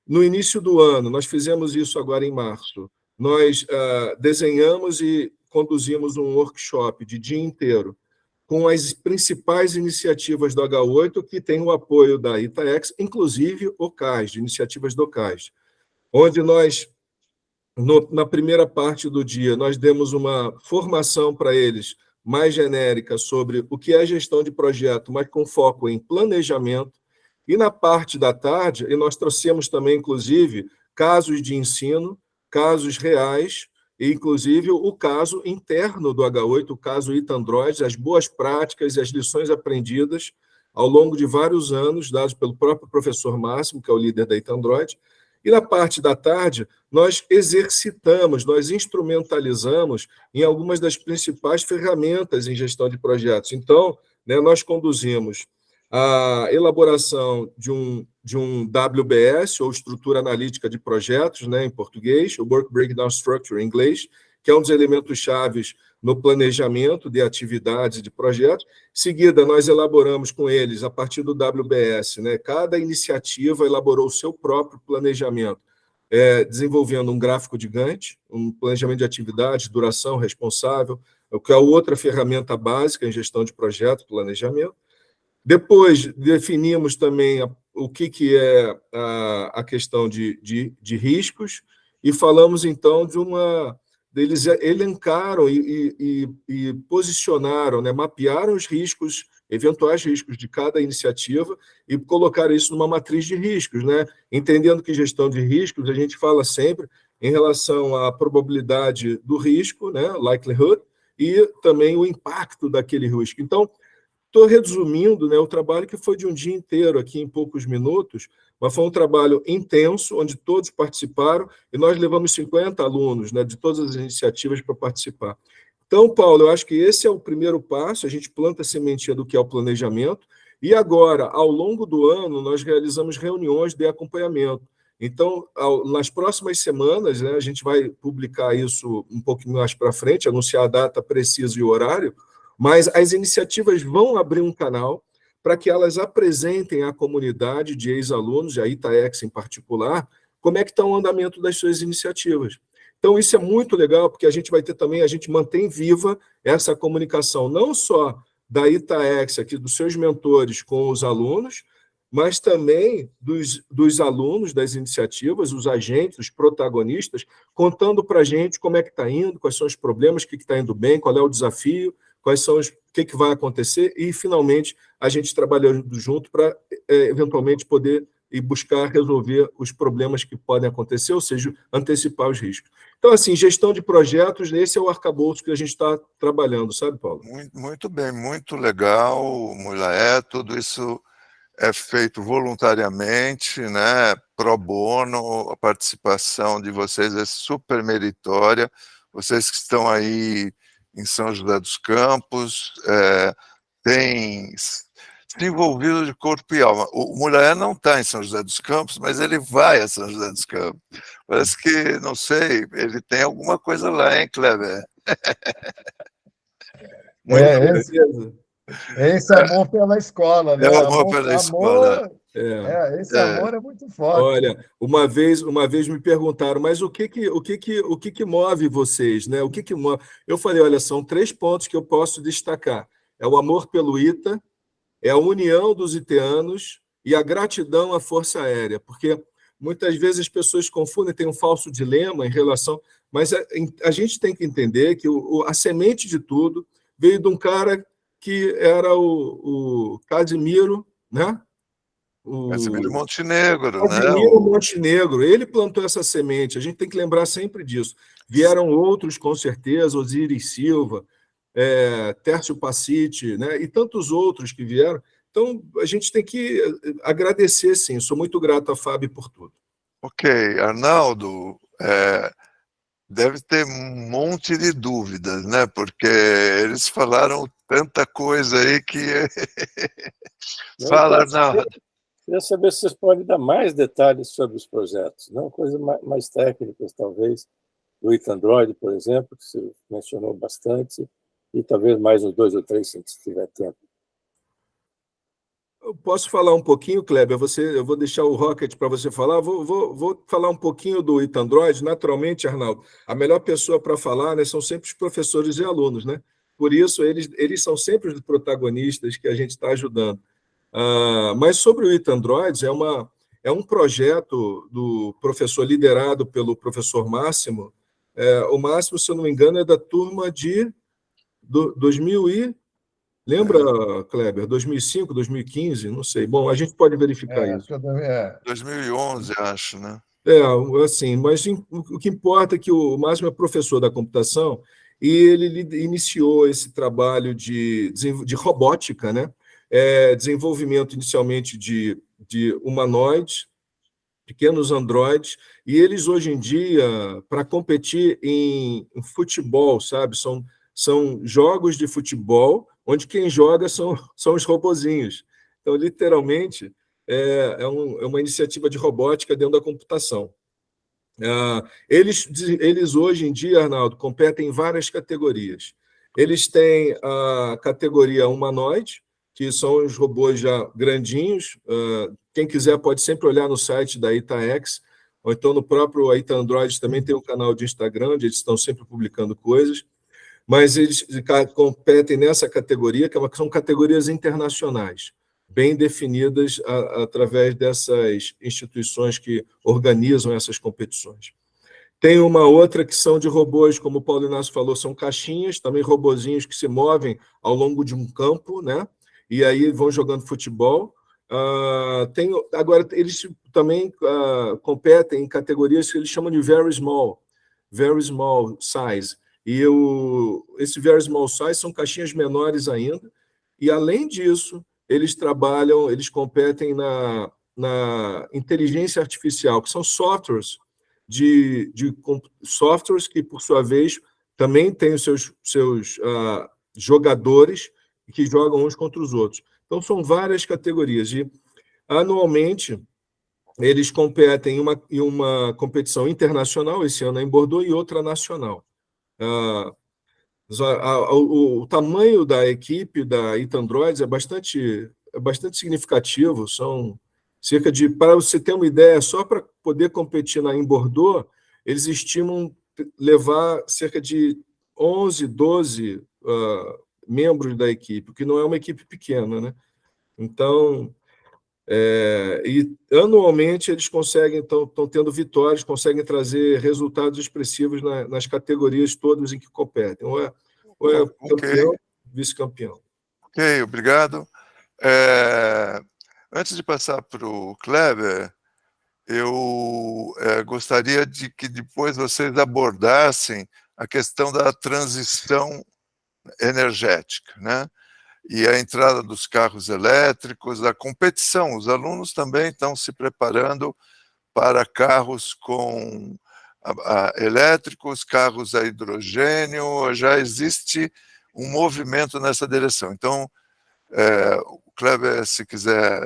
C: No início do ano, nós fizemos isso agora em março, nós desenhamos e conduzimos um workshop de dia inteiro com as principais iniciativas do H8, que tem o apoio da ITAEX, inclusive o CAS, de iniciativas do CAS, onde nós, na primeira parte do dia, nós demos uma formação para eles mais genérica sobre o que é gestão de projeto, mas com foco em planejamento. E na parte da tarde, e nós trouxemos também, inclusive, casos de ensino, casos reais, e inclusive o caso interno do H8, o caso ITA Android, as boas práticas e as lições aprendidas ao longo de vários anos, dados pelo próprio professor Máximo, que é o líder da ITA Android, E na parte da tarde, nós exercitamos, nós instrumentalizamos em algumas das principais ferramentas em gestão de projetos. Então, né, nós conduzimos a elaboração de um WBS, ou Estrutura Analítica de Projetos, né, em português, o Work Breakdown Structure em inglês, que é um dos elementos chaves no planejamento de atividades e de projetos. Em seguida, nós elaboramos com eles, a partir do WBS, né, cada iniciativa elaborou o seu próprio planejamento, desenvolvendo um gráfico de Gantt, um planejamento de atividades, duração, responsável, que é outra ferramenta básica em gestão de projetos, planejamento. Depois, definimos também o que é a questão de riscos e falamos, então, eles elencaram e posicionaram, né, mapearam os riscos, eventuais riscos de cada iniciativa e colocaram isso numa matriz de riscos, né? Entendendo que gestão de riscos, a gente fala sempre em relação à probabilidade do risco, né, likelihood, e também o impacto daquele risco. Então, estou resumindo, né, o trabalho que foi de um dia inteiro aqui em poucos minutos, mas foi um trabalho intenso, onde todos participaram, e nós levamos 50 alunos, né, de todas as iniciativas para participar. Então, Paulo, eu acho que esse é o primeiro passo, a gente planta a sementinha do que é o planejamento, e agora, ao longo do ano, nós realizamos reuniões de acompanhamento. Então, nas próximas semanas, né, a gente vai publicar isso um pouquinho mais para frente, anunciar a data precisa e o horário, mas as iniciativas vão abrir um canal para que elas apresentem à comunidade de ex-alunos, e a Itaex em particular, como é que está o andamento das suas iniciativas. Então, isso é muito legal, porque a gente vai ter também, a gente mantém viva essa comunicação, não só da Itaex, aqui, dos seus mentores com os alunos, mas também dos alunos das iniciativas, os agentes, os protagonistas, contando para a gente como é que está indo, quais são os problemas, o que está indo bem, qual é o desafio, quais são o que vai acontecer, e, finalmente, a gente trabalhando junto para, eventualmente, poder e buscar resolver os problemas que podem acontecer, ou seja, antecipar os riscos. Então, assim, gestão de projetos, esse é o arcabouço que a gente está trabalhando, sabe, Paulo?
A: Muito bem, muito legal, Mulaé, tudo isso é feito voluntariamente, né, pro bono, a participação de vocês é super meritória, vocês que estão aí em São José dos Campos, têm se envolvido de corpo e alma. O Mulaé não está em São José dos Campos, mas ele vai a São José dos Campos. Parece que, não sei, ele tem alguma coisa lá, hein, Kleber?
B: Esse amor pela escola, né?
A: É o amor pela escola.
B: Esse amor é muito forte.
C: Olha, uma vez me perguntaram, mas o que move vocês, né? O que move? Eu falei, olha, são 3 pontos que eu posso destacar. É o amor pelo ITA, é a união dos iteanos e a gratidão à Força Aérea, porque muitas vezes as pessoas confundem, tem um falso dilema em relação, mas a gente tem que entender que a semente de tudo veio de um cara que era o Casimiro, né?
A: Casimiro Montenegro, né?
C: Casimiro Montenegro, ele plantou essa semente, a gente tem que lembrar sempre disso. Vieram outros, com certeza, Osiris Silva, Tércio Passiti, né? E tantos outros que vieram. Então, a gente tem que agradecer, sim. Sou muito grato a Fábio por tudo.
A: Ok, Arnaldo, deve ter um monte de dúvidas, né? Porque eles falaram tanta coisa aí que... Fala, Arnaldo.
D: Queria saber se vocês podem dar mais detalhes sobre os projetos, não coisas mais técnicas, talvez, do Itandroid, por exemplo, que você mencionou bastante, e talvez mais uns 2 ou 3, se tiver tempo.
C: Eu posso falar um pouquinho, Kleber? Eu vou deixar o Rocket para você falar. Vou falar um pouquinho do Itandroid. Naturalmente, Arnaldo, a melhor pessoa para falar, né, são sempre os professores e alunos, né? Por isso, eles são sempre os protagonistas que a gente está ajudando. Mas sobre o Itandroid, é um projeto do professor liderado pelo professor Máximo. O Máximo, se eu não me engano, é da turma de 2000 e... Lembra, Kleber? 2005, 2015? Não sei. Bom, a gente pode verificar isso.
A: 2011, acho, né?
C: Assim, mas o que importa é que o Máximo é professor da computação e ele iniciou esse trabalho de robótica, né? Desenvolvimento inicialmente de humanoides, pequenos androides, e eles hoje em dia, para competir em futebol, sabe? São jogos de futebol, onde quem joga são os robozinhos. Então, literalmente, é uma iniciativa de robótica dentro da computação. Eles hoje em dia, Arnaldo, competem em várias categorias. Eles têm a categoria humanoide, que são os robôs já grandinhos. Quem quiser pode sempre olhar no site da ItaX, ou então no próprio Ita Android também tem um canal de Instagram, onde eles estão sempre publicando coisas. Mas eles competem nessa categoria, que são categorias internacionais, bem definidas através dessas instituições que organizam essas competições. Tem uma outra que são de robôs, como o Paulo Inácio falou, são caixinhas, também robozinhos que se movem ao longo de um campo, né? E aí vão jogando futebol. Agora, eles também competem em categorias que eles chamam de very small size. E esse very small size são caixinhas menores ainda. E, além disso, eles competem na inteligência artificial, que são softwares softwares que, por sua vez, também têm os seus jogadores que jogam uns contra os outros. Então, são várias categorias. E, anualmente, eles competem em uma competição internacional, esse ano é em Bordeaux, e outra nacional. O tamanho da equipe da Ita Androids é bastante significativo. São cerca de, para você ter uma ideia, só para poder competir em Bordeaux, eles estimam levar cerca de 11, 12 membros da equipe, o que não é uma equipe pequena, né? Então, e anualmente eles estão tendo vitórias, conseguem trazer resultados expressivos nas categorias todas em que competem. Ou é campeão, vice-campeão.
A: Ok, obrigado. Antes de passar para o Kleber, eu gostaria de que depois vocês abordassem a questão da transição energética, né? E a entrada dos carros elétricos, a competição. Os alunos também estão se preparando para carros elétricos, carros a hidrogênio, já existe um movimento nessa direção. Então, o Kleber, se quiser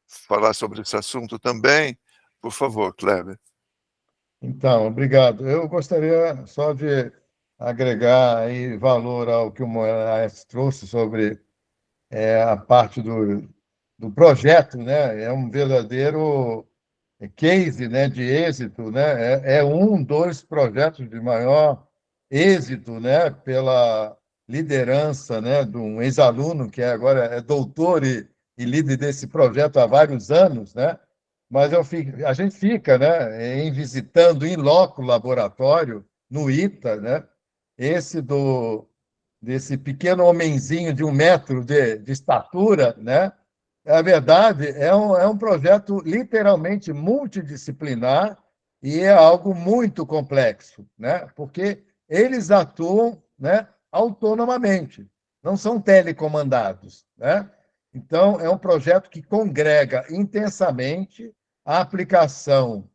A: falar sobre esse assunto também, por favor, Kleber.
B: Então, obrigado. Eu gostaria só de agregar aí valor ao que o Moraes trouxe sobre a parte do projeto, né? É um verdadeiro case, né, de êxito, né? É um dos projetos de maior êxito, né, pela liderança, né, de um ex-aluno que agora é doutor e líder desse projeto há vários anos, né? Mas a gente fica, né, visitando em loco o laboratório no ITA, né? Desse pequeno homenzinho de 1 metro de estatura, né? Na verdade, é um projeto literalmente multidisciplinar e é algo muito complexo, né? Porque eles atuam, né, autonomamente, não são telecomandados, né? Então, é um projeto que congrega intensamente a aplicação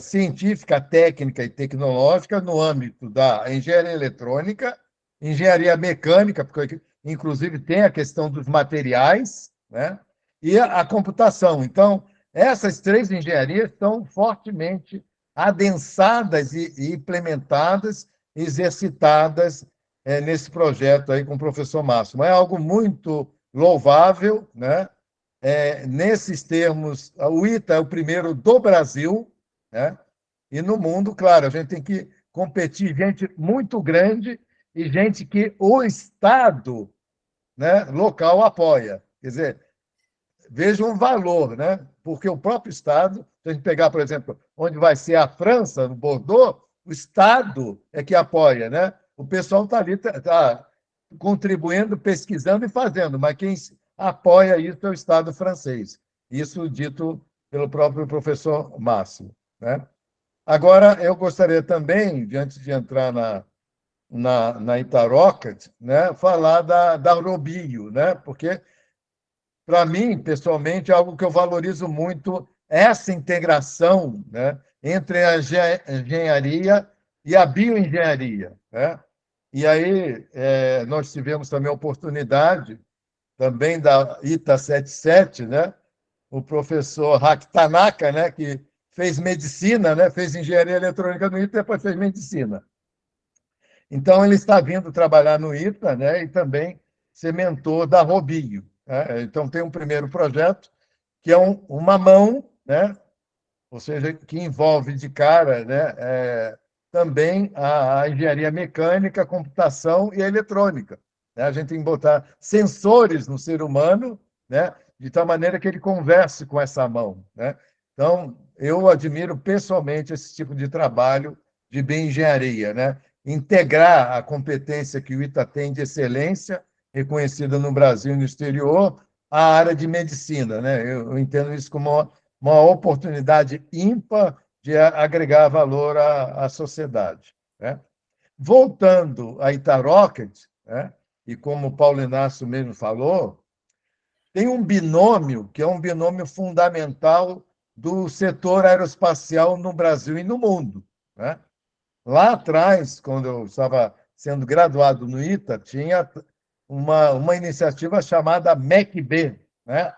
B: científica, técnica e tecnológica no âmbito da engenharia eletrônica, engenharia mecânica, porque, inclusive, tem a questão dos materiais, né? E a computação. Então, essas 3 engenharias estão fortemente adensadas e implementadas, exercitadas nesse projeto aí com o professor Máximo. É algo muito louvável, né? Nesses termos, o ITA é o primeiro do Brasil, né? E no mundo, claro, a gente tem que competir gente muito grande e gente que o Estado, né, local apoia. Quer dizer, veja um valor, né? Porque o próprio Estado, se a gente pegar, por exemplo, onde vai ser a França, no Bordeaux, o Estado é que apoia, né? O pessoal está ali, tá contribuindo, pesquisando e fazendo, mas quem apoia isso é o Estado francês. Isso dito pelo próprio professor Máximo, né? Agora, eu gostaria também, antes de entrar na Itarocket, né, falar da Robio, né? Porque, para mim, pessoalmente, é algo que eu valorizo muito essa integração, né, entre a engenharia e a bioengenharia, né? E aí nós tivemos também a oportunidade, também da ITA 77, né? O professor Haki Tanaka, né, que fez medicina, né, fez engenharia eletrônica no ITA e depois fez medicina. Então, ele está vindo trabalhar no ITA, né, e também ser mentor da Robio, né? Então, tem um primeiro projeto, que é uma mão, né, ou seja, que envolve de cara, né, também a engenharia mecânica, a computação e a eletrônica, né? A gente tem que botar sensores no ser humano, né, de tal maneira que ele converse com essa mão, né? Então, eu admiro pessoalmente esse tipo de trabalho de bioengenharia, né? Integrar a competência que o ITA tem de excelência, reconhecida no Brasil e no exterior, à área de medicina, né? Eu entendo isso como uma oportunidade ímpar de agregar valor à sociedade, né? Voltando a Itarocket, né? E como o Paulo Inácio mesmo falou, tem um binômio que é um binômio fundamental do setor aeroespacial no Brasil e no mundo, né? Lá atrás, quando eu estava sendo graduado no ITA, tinha uma iniciativa chamada MEC-B, né?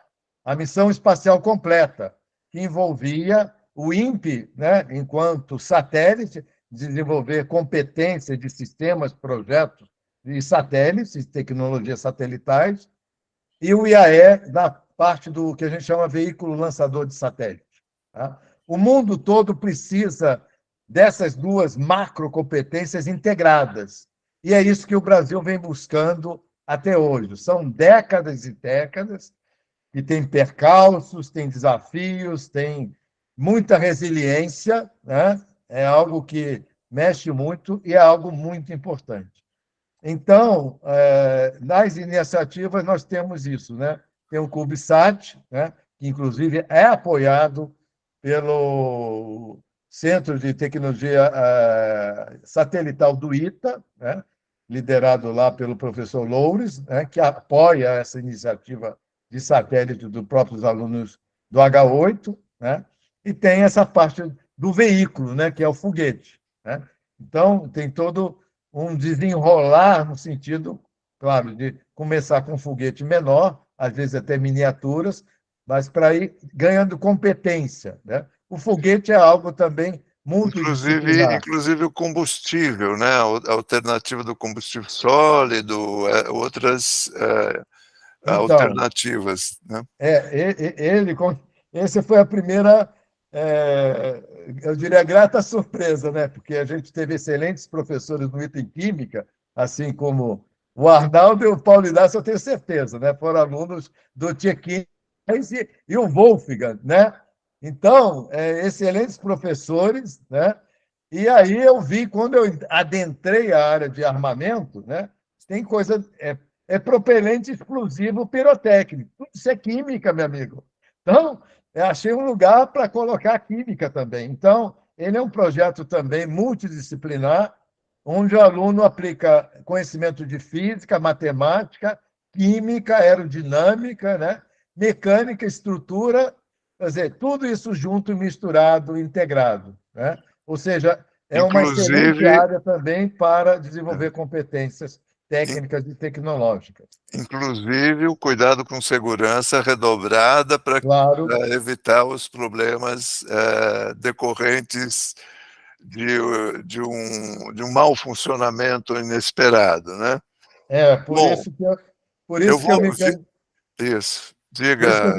B: A Missão Espacial Completa, que envolvia o INPE, né, enquanto satélite, desenvolver competência de sistemas, projetos de satélites, de tecnologias satelitais, e o IAE na parte do que a gente chama veículo lançador de satélite, tá? O mundo todo precisa dessas duas macrocompetências integradas. E é isso que o Brasil vem buscando até hoje. São décadas e décadas, e tem percalços, tem desafios, tem muita resiliência, né? É algo que mexe muito e é algo muito importante. Então, nas iniciativas, nós temos isso, né? Tem o CubeSat, né, que, inclusive, é apoiado pelo Centro de Tecnologia Satelital do ITA, né, liderado lá pelo professor Loures, né, que apoia essa iniciativa de satélite dos próprios alunos do H8, né, e tem essa parte do veículo, né, que é o foguete, né? Então, tem todo um desenrolar no sentido, claro, de começar com um foguete menor, às vezes até miniaturas, mas para ir ganhando competência, né? O foguete é algo também multidisciplinar.
A: Inclusive o combustível, né? A alternativa do combustível sólido, outras
B: Então,
A: alternativas, né?
B: Essa foi a primeira, eu diria, grata surpresa, né? Porque a gente teve excelentes professores no ITA em Química, assim como o Arnaldo e o Paulo Inácio, eu tenho certeza, né? Foram alunos do Tchequim e o Wolfgang, né? Então, excelentes professores, né? E aí eu vi, quando eu adentrei a área de armamento, né? Tem coisa, propelente explosivo pirotécnico. Tudo isso é química, meu amigo. Então, eu achei um lugar para colocar química também. Então, ele é um projeto também multidisciplinar, onde o aluno aplica conhecimento de física, matemática, química, aerodinâmica, né? Mecânica, estrutura, quer dizer, tudo isso junto, misturado, integrado, né? Ou seja, é uma excelente área também para desenvolver competências técnicas e tecnológicas.
A: Inclusive, o cuidado com segurança redobrada para evitar os problemas decorrentes de um mau funcionamento inesperado, né?
B: Por isso que eu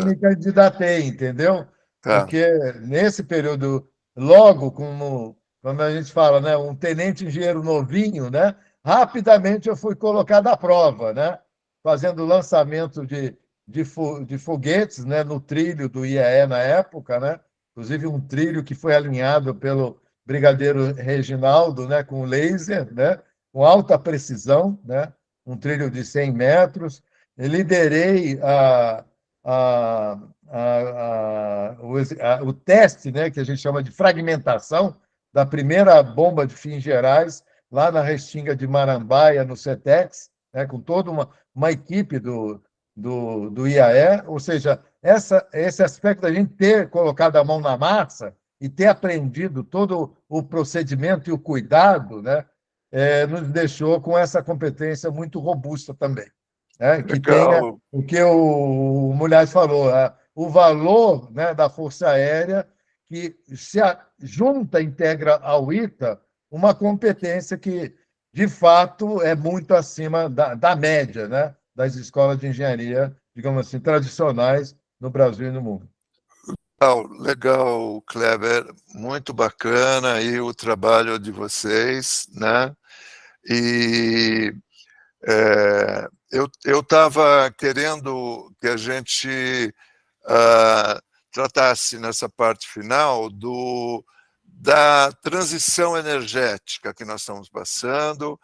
B: me candidatei, entendeu?
A: Tá.
B: Porque nesse período, logo como a gente fala, né, um tenente engenheiro novinho, né, rapidamente eu fui colocado à prova, né, fazendo lançamento de foguetes, né, no trilho do IAE na época, né, inclusive um trilho que foi alinhado pelo brigadeiro Reginaldo, né, com laser, né, com alta precisão, né, um trilho de 100 metros. Eu liderei o teste, né, que a gente chama de fragmentação, da primeira bomba de fins gerais, lá na Restinga de Marambaia, no CETEX, né, com toda uma equipe do IAE, ou seja, esse aspecto da gente ter colocado a mão na massa e ter aprendido todo o procedimento e o cuidado, né, nos deixou com essa competência muito robusta também. Né, que tenha
A: Legal.
B: o que o Mulheres falou, o valor, né, da Força Aérea, que junta, integra ao ITA uma competência que, de fato, é muito acima da média, né, das escolas de engenharia, digamos assim, tradicionais no Brasil e no mundo.
A: Legal, Kleber, muito bacana aí o trabalho de vocês, né? E eu estava querendo que a gente tratasse nessa parte final da transição energética que nós estamos passando,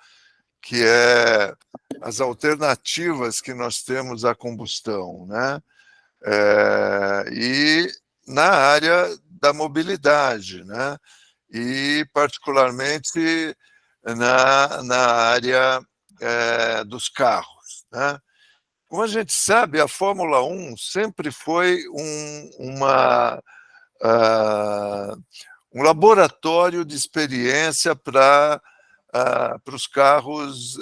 A: que é as alternativas que nós temos à combustão, né? E na área da mobilidade, né? E particularmente na área dos carros, né? Como a gente sabe, a Fórmula 1 sempre foi um laboratório de experiência para os carros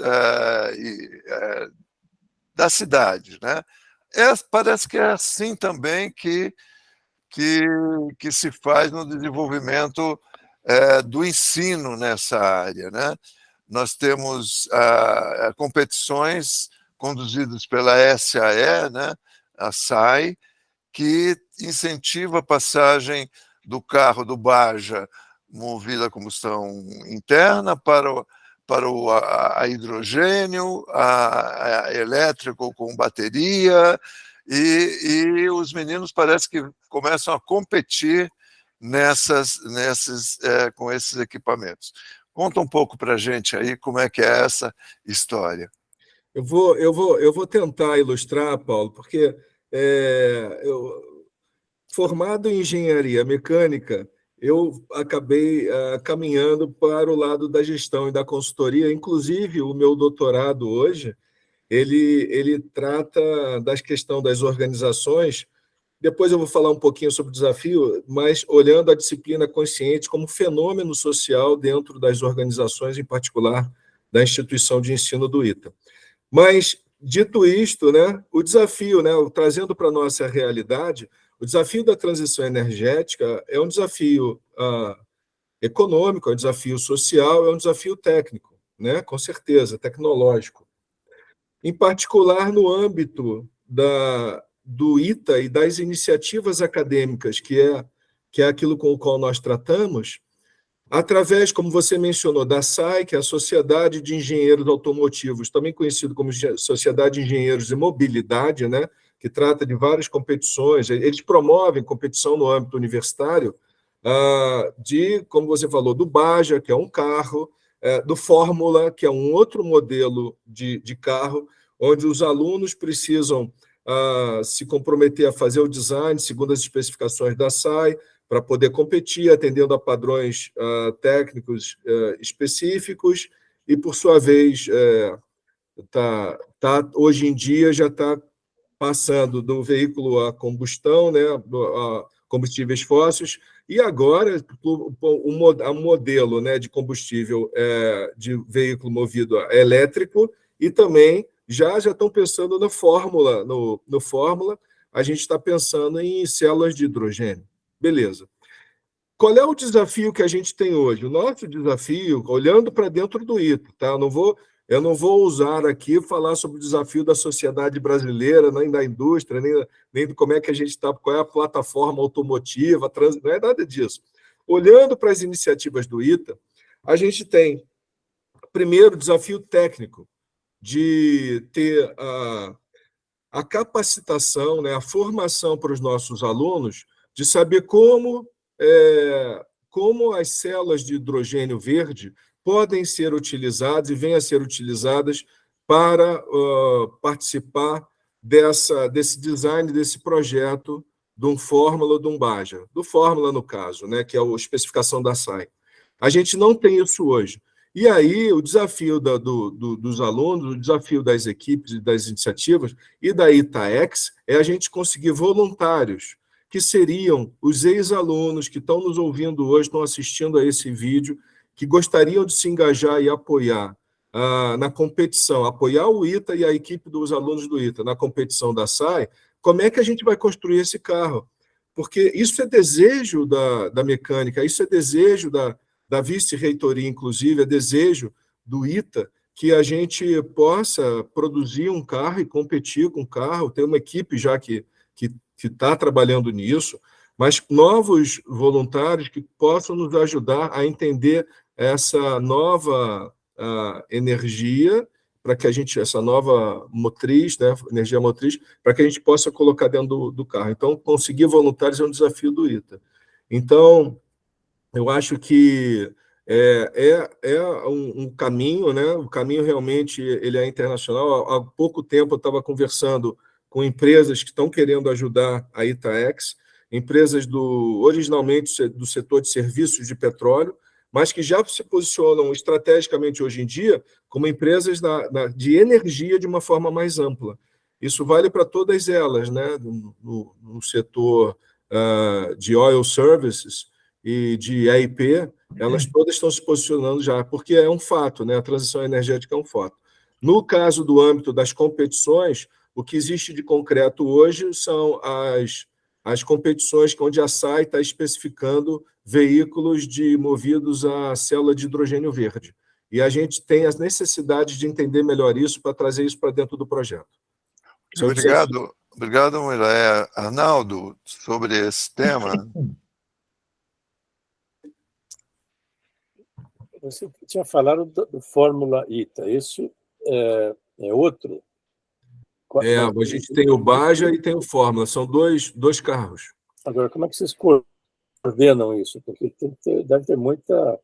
A: da cidade, né? Parece que é assim também que se faz no desenvolvimento do ensino nessa área, né? Nós temos competições conduzidas pela SAE, né? A SAI, que incentiva a passagem do carro do Baja movido a combustão interna para a hidrogênio, a elétrico com bateria, e os meninos parece que começam a competir com esses equipamentos. Conta um pouco para a gente aí como é que é essa história.
C: Eu vou tentar ilustrar, Paulo, porque formado em engenharia mecânica, eu acabei caminhando para o lado da gestão e da consultoria. Inclusive, o meu doutorado hoje, ele trata das questões das organizações. Depois eu vou falar um pouquinho sobre o desafio, mas olhando a disciplina consciente como fenômeno social dentro das organizações, em particular da instituição de ensino do ITA. Mas, dito isto, né, o desafio, né, trazendo para a nossa realidade, o desafio da transição energética é um desafio econômico, é um desafio social, é um desafio técnico, né, com certeza, tecnológico. Em particular, no âmbito do ITA e das iniciativas acadêmicas, que é aquilo com o qual nós tratamos, através, como você mencionou, da SAI, que é a Sociedade de Engenheiros Automotivos, também conhecido como Sociedade de Engenheiros de Mobilidade, né, que trata de várias competições, eles promovem competição no âmbito universitário, como você falou, do Baja, que é um carro, do Fórmula, que é um outro modelo de carro, onde os alunos precisam se comprometer a fazer o design segundo as especificações da SAI, para poder competir, atendendo a padrões técnicos específicos, e, por sua vez, hoje em dia já está passando do veículo a combustão, né, a combustíveis fósseis, e agora o modelo, né, de combustível de veículo movido a elétrico, e também já estão pensando na Fórmula, no Fórmula, a gente está pensando em células de hidrogênio. Beleza. Qual é o desafio que a gente tem hoje? O nosso desafio, olhando para dentro do ITA, tá? Eu não vou usar aqui falar sobre o desafio da sociedade brasileira, nem da indústria, nem de como é que a gente está, qual é a plataforma automotiva, não é nada disso. Olhando para as iniciativas do ITA, a gente tem, primeiro, o desafio técnico de ter a capacitação, né, a formação para os nossos alunos de saber como as células de hidrogênio verde podem ser utilizadas e venham a ser utilizadas para participar desse design, desse projeto de um Fórmula ou de um Baja. Do Fórmula, no caso, né, que é a especificação da SAI. A gente não tem isso hoje. E aí, o desafio dos alunos, o desafio das equipes e das iniciativas e da Itaex é a gente conseguir voluntários, que seriam os ex-alunos que estão nos ouvindo hoje, estão assistindo a esse vídeo, que gostariam de se engajar e apoiar na competição, apoiar o ITA e a equipe dos alunos do ITA na competição da SAI. Como é que a gente vai construir esse carro? Porque isso é desejo da mecânica, isso é desejo da vice-reitoria, inclusive, é desejo do ITA que a gente possa produzir um carro e competir com o carro. Tem uma equipe já que está trabalhando nisso, mas novos voluntários que possam nos ajudar a entender essa nova energia, para que a gente, essa nova motriz, né, energia motriz, para que a gente possa colocar dentro do carro. Então, conseguir voluntários é um desafio do ITA. Então, eu acho que é um caminho, né? O caminho realmente ele é internacional. Há pouco tempo eu estava conversando com empresas que estão querendo ajudar a Itaex, empresas originalmente do setor de serviços de petróleo, mas que já se posicionam estrategicamente hoje em dia como empresas de energia de uma forma mais ampla. Isso vale para todas elas, né? No setor de oil services e de EIP, elas todas estão se posicionando já, porque é um fato, né? A transição energética é um fato. No caso do âmbito das competições, o que existe de concreto hoje são as competições onde a SAI está especificando veículos movidos a célula de hidrogênio verde. E a gente tem as necessidades de entender melhor isso para trazer isso para dentro do projeto.
A: Obrigado, Moira. Arnaldo, sobre esse tema.
D: Você tinha falado do Fórmula ITA, isso é outro?
C: A gente tem o Baja e tem o Fórmula, são dois carros.
D: Agora, como é que vocês coordenam isso? Porque deve ter muita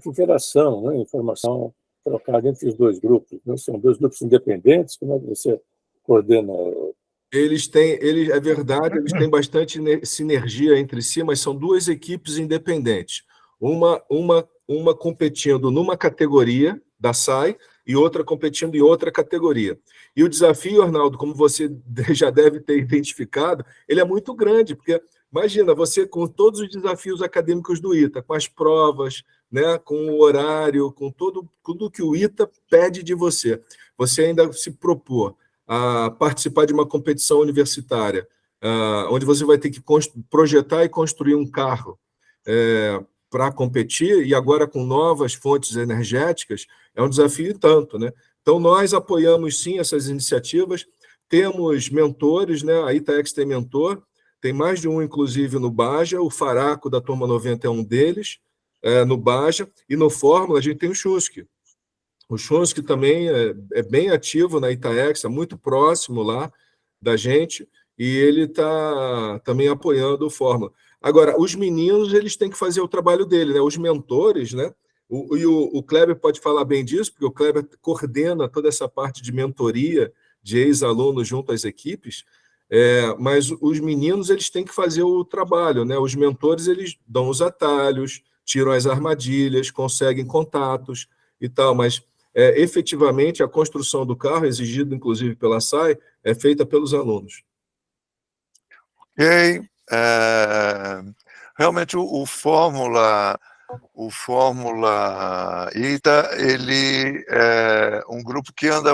D: interação, né? Informação trocada entre os dois grupos. Não são dois grupos independentes, como é que você coordena?
C: É verdade, eles têm bastante sinergia entre si, mas são duas equipes independentes. Uma competindo numa categoria da SAI e outra competindo em outra categoria. E o desafio, Arnaldo, como você já deve ter identificado, ele é muito grande, porque imagina, você com todos os desafios acadêmicos do ITA, com as provas, né, com o horário, com tudo que o ITA pede de você, você ainda se propor a participar de uma competição universitária, onde você vai ter que projetar e construir um carro para competir, e agora com novas fontes energéticas, é um desafio tanto, né? Então, nós apoiamos, sim, essas iniciativas, temos mentores, né? A Itaex tem mentor, tem mais de um, inclusive, no Baja, o Faraco, da Turma 90, é um deles, no Baja, e no Fórmula a gente tem o Chusky. O Chusky também é bem ativo na Itaex, é muito próximo lá da gente, e ele está também apoiando o Fórmula. Agora, os meninos, eles têm que fazer o trabalho dele, né? Os mentores, né? O Kleber pode falar bem disso, porque o Kleber coordena toda essa parte de mentoria de ex-alunos junto às equipes, mas os meninos, eles têm que fazer o trabalho, né? Os mentores, eles dão os atalhos, tiram as armadilhas, conseguem contatos e tal, mas efetivamente a construção do carro, exigida inclusive pela SAI, é feita pelos alunos.
A: Ok. Realmente o Fórmula ITA, ele é um grupo que anda,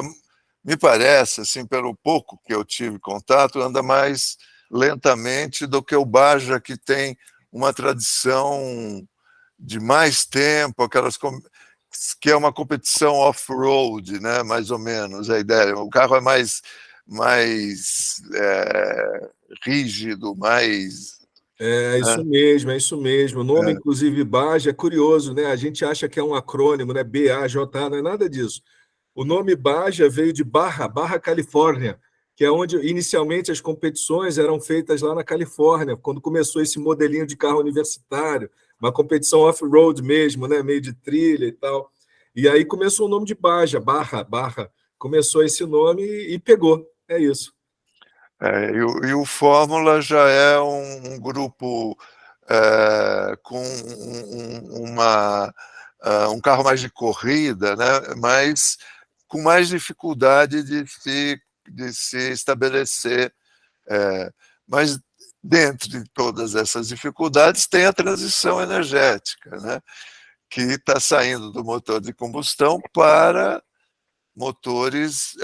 A: me parece, assim, pelo pouco que eu tive contato, anda mais lentamente do que o Baja, que tem uma tradição de mais tempo, que é uma competição off-road, né? Mais ou menos a ideia. O carro é mais rígido, mais...
C: É isso mesmo. O nome, inclusive, Baja, é curioso, né? A gente acha que é um acrônimo, né? BAJA, não é nada disso. O nome Baja veio de Barra, Califórnia, que é onde inicialmente as competições eram feitas lá na Califórnia, quando começou esse modelinho de carro universitário, uma competição off-road mesmo, né? Meio de trilha e tal. E aí começou o nome de Baja, Barra. Começou esse nome e pegou. É isso.
A: E o Fórmula já é um grupo com uma um carro mais de corrida, né? Mas com mais dificuldade de se estabelecer. Mas, dentre todas essas dificuldades, tem a transição energética, né? Que está saindo do motor de combustão para motores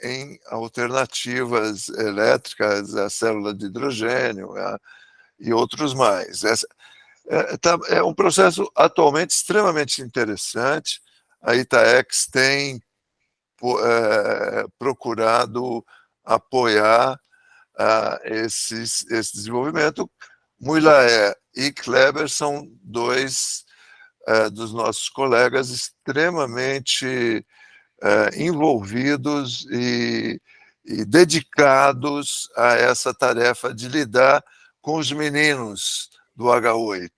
A: em alternativas elétricas, a célula de hidrogênio e outros mais. É um processo atualmente extremamente interessante. A Itaex tem procurado apoiar esse desenvolvimento. Muylaé e Kleber são dois dos nossos colegas extremamente envolvidos e dedicados a essa tarefa de lidar com os meninos do H8.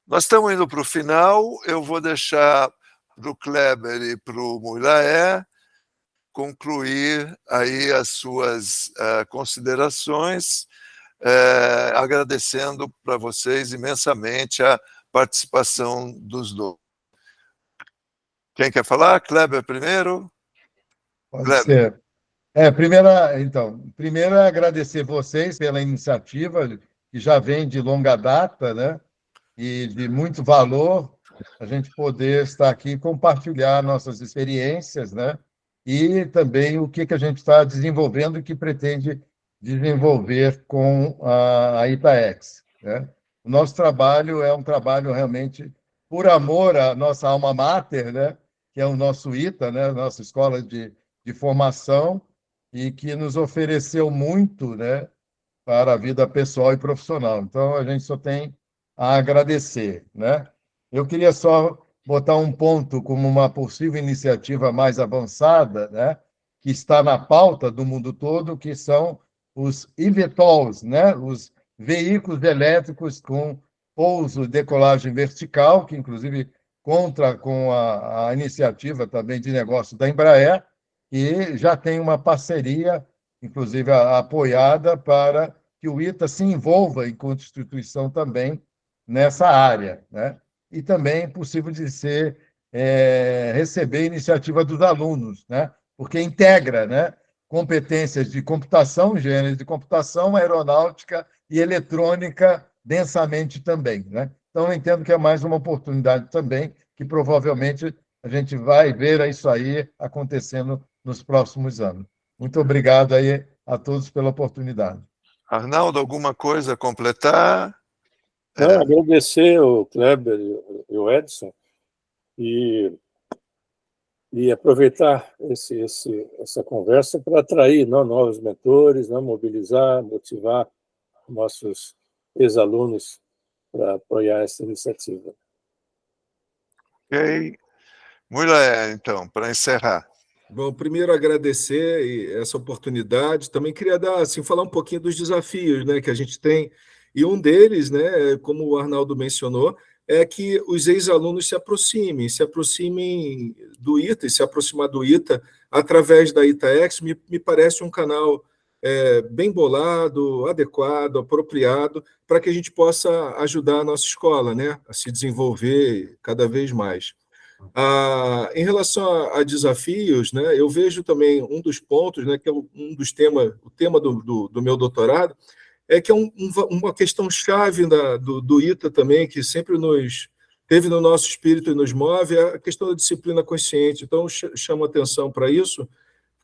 A: Nós estamos indo para o final, eu vou deixar para o Kleber e para o Muylaé concluir aí as suas considerações, agradecendo para vocês imensamente a participação dos dois. Quem quer falar? Kleber primeiro?
B: Pode
A: Kleber.
B: ser. Primeiro é agradecer vocês pela iniciativa, que já vem de longa data, né? E de muito valor a gente poder estar aqui e compartilhar nossas experiências, né? E também o que a gente está desenvolvendo e que pretende desenvolver com a Itaex, né? O nosso trabalho é um trabalho realmente por amor à nossa alma mater, né? Que é o nosso ITA, né? Nossa escola de formação, e que nos ofereceu muito, né? Para a vida pessoal e profissional. Então, a gente só tem a agradecer, né? Eu queria só botar um ponto como uma possível iniciativa mais avançada, né? Que está na pauta do mundo todo, que são os eVTOLs, né? Os veículos elétricos com pouso e decolagem vertical, que inclusive conta com a iniciativa também de negócio da Embraer, e já tem uma parceria, inclusive apoiada, para que o ITA se envolva enquanto instituição também nessa área, né? E também é possível de receber a iniciativa dos alunos, né? Porque integra, né? Competências de computação, engenharia de computação, aeronáutica e eletrônica densamente também, né? Então, eu entendo que é mais uma oportunidade também, que provavelmente a gente vai ver isso aí acontecendo nos próximos anos. Muito obrigado aí a todos pela oportunidade.
A: Arnaldo, alguma coisa a completar?
D: Não, agradecer o Kleber e o Edson e aproveitar essa conversa para atrair novos mentores, mobilizar, motivar nossos ex-alunos para apoiar essa iniciativa.
A: Ok. Muylaé, então, para encerrar.
C: Bom, primeiro agradecer essa oportunidade. Também queria falar um pouquinho dos desafios, né, que a gente tem. E um deles, né, como o Arnaldo mencionou, é que os ex-alunos se aproximem do ITA, e se aproximar do ITA através da Itaex me parece um canal bem bolado, adequado, apropriado, para que a gente possa ajudar a nossa escola, né, a se desenvolver cada vez mais. Em relação a desafios, né, eu vejo também um dos pontos, né, que é um dos temas, o tema do meu doutorado, é que é uma questão chave do ITA também, que sempre teve no nosso espírito e nos move, é a questão da disciplina consciente. Então, chamo atenção para isso,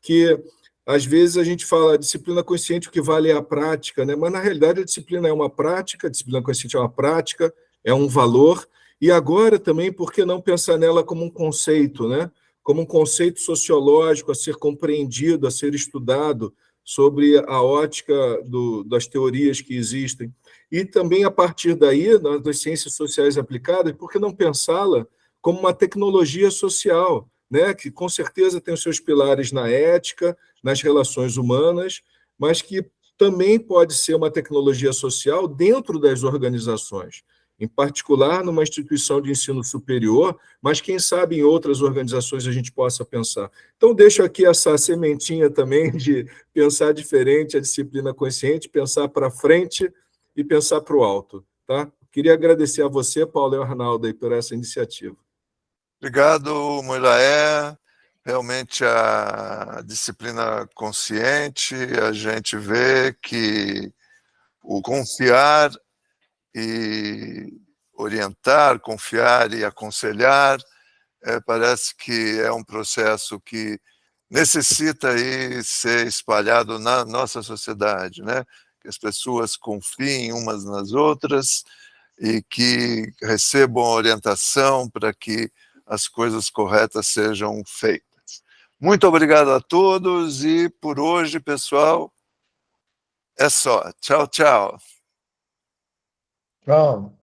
C: que às vezes a gente fala disciplina consciente, o que vale é a prática, né? Mas na realidade a disciplina é uma prática, a disciplina consciente é uma prática, é um valor, e agora também, por que não pensar nela como um conceito, né? Como um conceito sociológico a ser compreendido, a ser estudado, sobre a ótica das teorias que existem. E também, a partir daí, das ciências sociais aplicadas, por que não pensá-la como uma tecnologia social, né? Que com certeza tem os seus pilares na ética, nas relações humanas, mas que também pode ser uma tecnologia social dentro das organizações, em particular numa instituição de ensino superior, mas quem sabe em outras organizações a gente possa pensar. Então, deixo aqui essa sementinha também de pensar diferente a disciplina consciente, pensar para frente e pensar para o alto. Tá? Queria agradecer a você, Paulo e Arnaldo, aí, por essa iniciativa.
A: Obrigado, Muraé. Realmente a disciplina consciente, a gente vê que o confiar e orientar, confiar e aconselhar, parece que é um processo que necessita aí ser espalhado na nossa sociedade, né? Que as pessoas confiem umas nas outras e que recebam orientação para que as coisas corretas sejam feitas. Muito obrigado a todos e por hoje, pessoal, é só. Tchau, tchau.
B: Tchau.